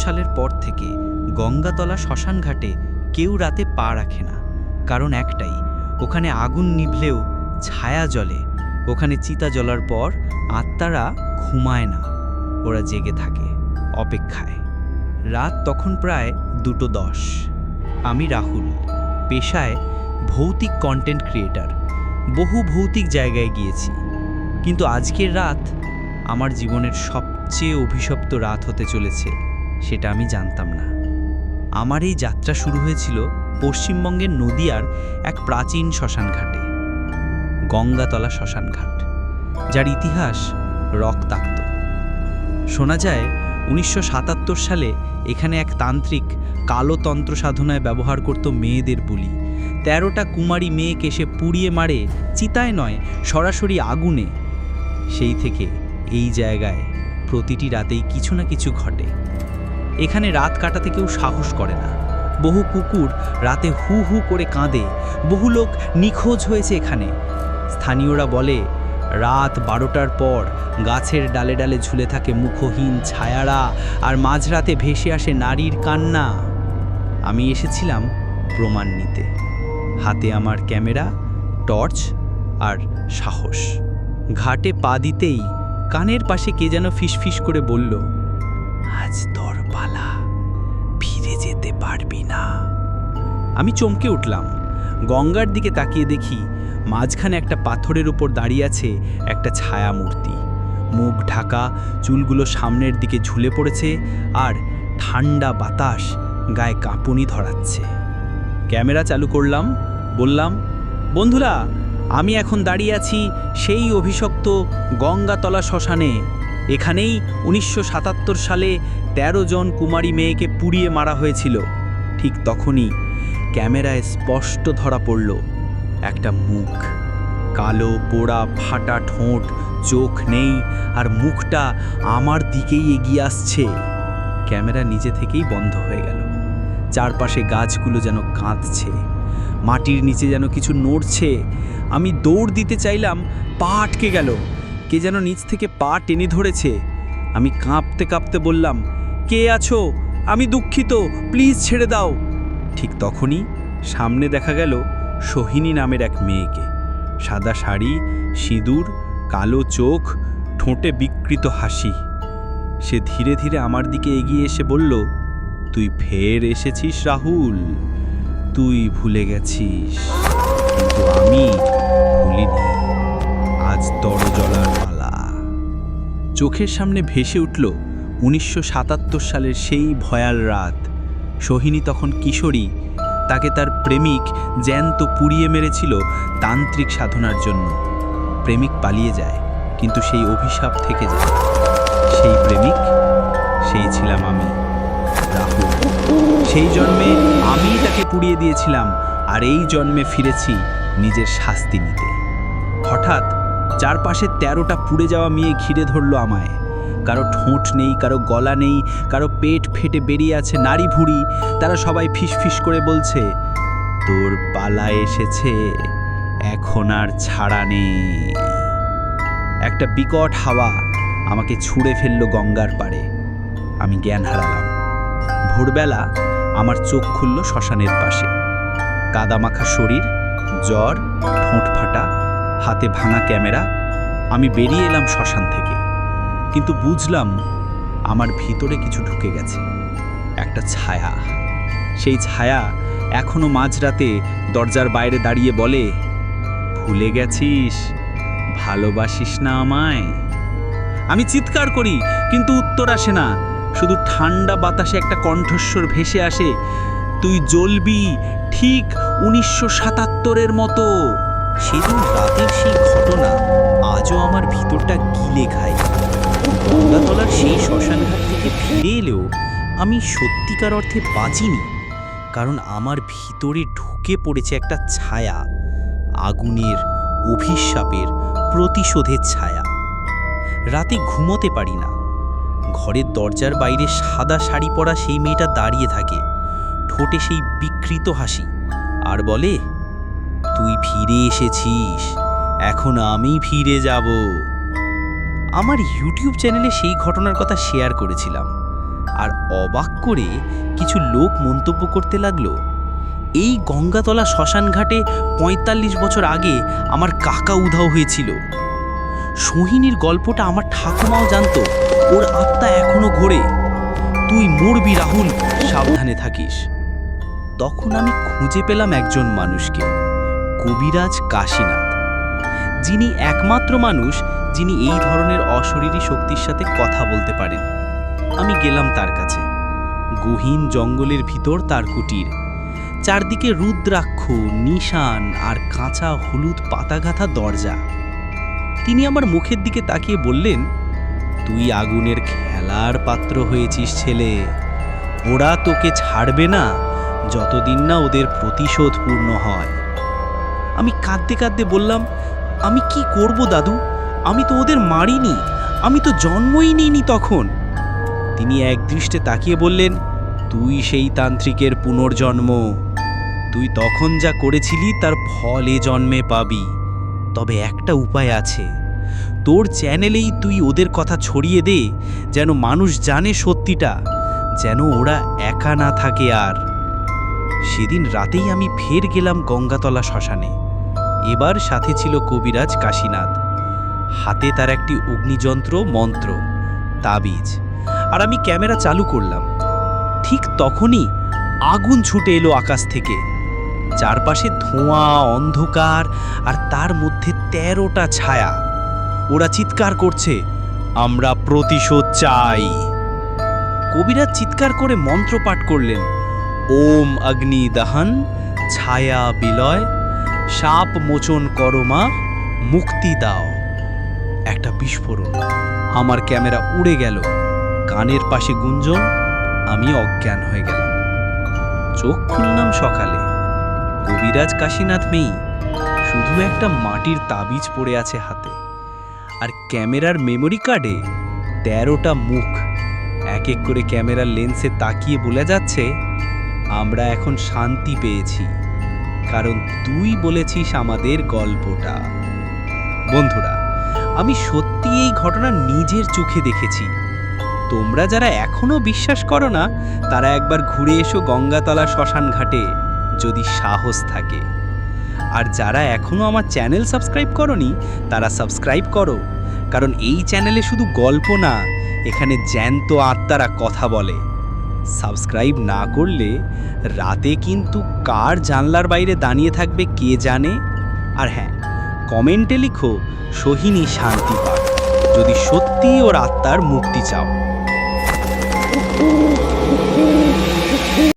সালের পর থেকে গঙ্গাতলা শ্মশানঘাটে কেউ রাতে পা রাখে না। কারণ একটাই, ওখানে আগুন নিভলেও ছায়া জ্বলে। ওখানে চিতা জ্বলার পর আত্মারা ঘুমায় না, ওরা জেগে থাকে অপেক্ষায়। রাত তখন প্রায় 2:10। আমি রাহুল, পেশায় ভৌতিক কন্টেন্ট ক্রিয়েটার। বহু ভৌতিক জায়গায় গিয়েছি, কিন্তু আজকের রাত আমার জীবনের সবচেয়ে অভিশপ্ত রাত হতে চলেছে, সেটা আমি জানতাম না। আমার এই যাত্রা শুরু হয়েছিল পশ্চিমবঙ্গের নদিয়ার এক প্রাচীন শ্মশানঘাটে, গঙ্গাতলা শ্মশানঘাট, যার ইতিহাস রক্তাক্ত। শোনা যায় 1977 সালে এখানে এক তান্ত্রিক কালো তন্ত্র সাধনায় ব্যবহার করত মেয়েদের বলি। 13টা কুমারী মেয়েকে সে পুড়িয়ে মারে, চিতায় নয়, সরাসরি আগুনে। সেই থেকে এই জায়গায় প্রতিটি রাতেই কিছু না কিছু ঘটে। এখানে রাত কাটাতে কেউ সাহস করে না। বহু কুকুর রাতে হু হু করে কাঁদে, বহু লোক নিখোঁজ হয়েছে এখানে। স্থানীয়রা বলে রাত 12টার পর গাছের ডালে ডালে ঝুলে থাকে মুখহীন ছায়ারা, আর মাঝরাতে ভেসে আসে নারীর কান্না। আমি এসেছিলাম প্রমাণ নিতে। হাতে আমার ক্যামেরা, টর্চ আর সাহস। ঘাটে পা দিতেই কানের পাশে কে যেন ফিসফিস করে বলল, আজ তোর পালা, ফিরে যেতে পারবি না। আমি চমকে উঠলাম। গঙ্গার দিকে তাকিয়ে দেখি মাঝখানে একটা পাথরের উপর দাঁড়িয়ে আছে একটা ছায়া মূর্তি। মুখ ঢাকা, চুলগুলো সামনের দিকে ঝুলে পড়েছে, আর ঠান্ডা বাতাস গায়ে কাঁপুনি ধরাচ্ছে। ক্যামেরা চালু করলাম, বললাম, বন্ধুরা, আমি এখন দাঁড়িয়ে আছি সেই অভিশপ্ত গঙ্গাতলা শ্মশানে। এখানেই 1977 সালে 13 জন কুমারী মেয়েকে পুড়িয়ে মারা হয়েছিল। ঠিক তখনই ক্যামেরায় স্পষ্ট ধরা পড়ল একটা মুখ, কালো পোড়া ফাটা ঠোঁট, চোখ নেই, আর মুখটা আমার দিকেই এগিয়ে আসছে। ক্যামেরা নিজে থেকেই বন্ধ হয়ে গেল। চারপাশে গাছগুলো যেন কাঁদছে, মাটির নিচে যেন কিছু নড়ছে। আমি দৌড় দিতে চাইলাম, পা আটকে গেল। কে যেন নিচ থেকে পা টেনে ধরেছে। আমি কাঁপতে কাঁপতে বললাম, কে আছো? আমি দুঃখিত, প্লিজ ছেড়ে দাও। ঠিক তখনই সামনে দেখা গেল সোহিনী নামের এক মেয়েকে। সাদা শাড়ি, সিঁদুর, কালো চোখ, ঠোঁটে বিকৃত হাসি। সে ধীরে ধীরে আমার দিকে এগিয়ে এসে বলল, তুই ফের এসেছিস রাহুল, তুই ভুলে গেছিস, কিন্তু আমি ভুলিনি। আজ তোর জ্বলার পালা। চোখের সামনে ভেসে উঠল 1977 সালের সেই ভয়াল রাত। সোহিনী তখন কিশোরী। তাকে তার প্রেমিক জ্যান্ত পুড়িয়ে মেরেছিল তান্ত্রিক সাধনার জন্য। প্রেমিক পালিয়ে যায়, কিন্তু সেই অভিশাপ থেকে যায়। সেই প্রেমিক, সেই ছিলাম আমি, রাহুল। সেই জন্মে আমিই তাকে পুড়িয়ে দিয়েছিলাম, আর এই জন্মে ফিরেছি নিজের শাস্তি নিতে। হঠাৎ চারপাশে 13টা পুড়ে যাওয়া মেয়ে ঘিরে ধরল আমায়। কারো ঠোঁট নেই, কারো গলা নেই, কারো পেট ফেটে বেরিয়ে আছে নাড়ি ভুঁড়ি। তারা সবাই ফিসফিস করে বলছে, তোর পালা এসেছে, এখন আর ছাড়া নেই। একটা বিকট হাওয়া আমাকে ছুঁড়ে ফেলল গঙ্গার পাড়ে। আমি জ্ঞান হারালাম। ভোরবেলা আমার চোখ খুলল শ্মশানের পাশে। কাদামাখা শরীর, জ্বর, ঠোঁট ফাটা, হাতে ভাঙা ক্যামেরা। আমি বেরিয়ে এলাম শ্মশান থেকে, কিন্তু বুঝলাম আমার ভিতরে কিছু ঢুকে গেছে, একটা ছায়া। সেই ছায়া এখনো মাঝরাতে দরজার বাইরে দাঁড়িয়ে বলে, ভুলে গেছিস, ভালোবাসিস না আমায়? আমি চিৎকার করি, কিন্তু উত্তর আসে না। শুধু ঠান্ডা বাতাসে একটা কণ্ঠস্বর ভেসে আসে, তুই জ্বলবি ঠিক 1977-এর মতো। সেদিন রাতের সেই ঘটনা আজও আমার ভিতরটা গিলে খায়। গঙ্গাতলার সেই শ্মশানঘাট থেকে ফিরে এলেও আমি সত্যিকার অর্থে বাঁচিনি, কারণ আমার ভিতরে ঢুকে পড়েছে একটা ছায়া, আগুনের, অভিশাপের, প্রতিশোধের ছায়া। রাতে ঘুমোতে পারি না। ঘরের দরজার বাইরে সাদা শাড়ি পরা সেই মেয়েটা দাঁড়িয়ে থাকে, ঠোঁটে সেই বিকৃত হাসি, আর বলে, তুই ফিরে এসেছিস, এখন আমি ফিরে যাব। আমার ইউটিউব চ্যানেলে সেই ঘটনার কথা শেয়ার করেছিলাম। আর অবাক করে কিছু লোক মন্তব্য করতে লাগলো, এই গঙ্গাতলা শ্মশান ঘাটে ৪৫ বছর আগে আমার কাকা উধাও হয়েছিল। সোহিনীর গল্পটা আমার ঠাকুমাও জানতো, ওর আত্মা এখনো ঘোরে। তুই মরবি রাহুল, সাবধানে থাকিস। তখন আমি খুঁজে পেলাম একজন মানুষকে, কবিরাজ কাশীনাথ, যিনি একমাত্র মানুষ যিনি এই ধরনের অশরীরী শক্তির সাথে কথা বলতে পারেন। আমি গেলাম তার কাছে। গহীন জঙ্গলের ভিতর তার কুটির, চারদিকে রুদ্রাক্ষ, নিশান আর কাঁচা হলুদ পাতাগাথা দরজা। তিনি আমার মুখের দিকে তাকিয়ে বললেন, তুই আগুনের খেলার পাত্র হয়েছিস ছেলে। ওরা তোকে ছাড়বে না যতদিন না ওদের প্রতিশোধ পূর্ণ হয়। আমি কাঁদতে কাঁদতে বললাম, আমি কি করব দাদু? আমি তো ওদের মারিনি, আমি তো জন্মই নিইনি তখন। তিনি একদৃষ্টে তাকিয়ে বললেন, তুই সেই তান্ত্রিকের পুনর্জন্ম। তুই তখন যা করেছিলি তার ফল এ জন্মে পাবি। তবে একটা উপায় আছে, তোর চ্যানেলেই তুই ওদের কথা ছড়িয়ে দে, যেন মানুষ জানে সত্যিটা, যেন ওরা একা না থাকে। আর সেদিন রাতেই আমি ফের গেলাম গঙ্গাতলা শ্মশানে। এবার সাথে ছিল কবিরাজ কাশীনাথ, হাতে তার একটি অগ্নিযন্ত্র, মন্ত্র, তাবিজ। আর আমি ক্যামেরা চালু করলাম। ঠিক তখনই আগুন ছুটে এলো আকাশ থেকে। চারপাশে ধোঁয়া, অন্ধকার, আর তার মধ্যে ১৩টা ছায়া। ওরা চিৎকার করছে, আমরা প্রতিশোধ চাই। কবিরাজ চিৎকার করে মন্ত্র পাঠ করলেন, ওম অগ্নি দহন, ছায়া বিলয়, সাপ মোচন করো মা, মুক্তি দাও। একটা বিস্ফোরণ, আমার ক্যামেরা উড়ে গেল, কানের পাশে গুঞ্জন, আমি অজ্ঞান হয়ে গেলাম। চোখ খুললাম সকালে, কবিরাজ কাশীনাথ নেই, শুধু একটা মাটির তাবিজ পড়ে আছে হাতে। আর ক্যামেরার মেমোরি কার্ডে ১৩টা মুখ এক এক করে ক্যামেরার লেন্সে তাকিয়ে বলে যাচ্ছে, আমরা এখন শান্তি পেয়েছি, কারণ তুই বলেছিস আমাদের গল্পটা। বন্ধুরা, আমি সত্যি এই ঘটনা নিজের চোখে দেখেছি। তোমরা যারা এখনো বিশ্বাস করো না, তারা একবার ঘুরে এসো গঙ্গাতলা শ্মশান ঘাটে, যদি সাহস থাকে। আর যারা এখনো আমার চ্যানেল সাবস্ক্রাইব করোনি, তারা সাবস্ক্রাইব করো, কারণ এই চ্যানেলে শুধু গল্প না, এখানে জ্যান্ত আত্মারা কথা বলে। সাবস্ক্রাইব না করলে রাতে কিন্তু কার জানলার বাইরে দাঁড়িয়ে থাকবে কে জানে। আর হ্যাঁ, কমেন্টে লিখো সোহিনী শান্তি পাক, যদি সত্যিই ওর আত্মার মুক্তি চাও।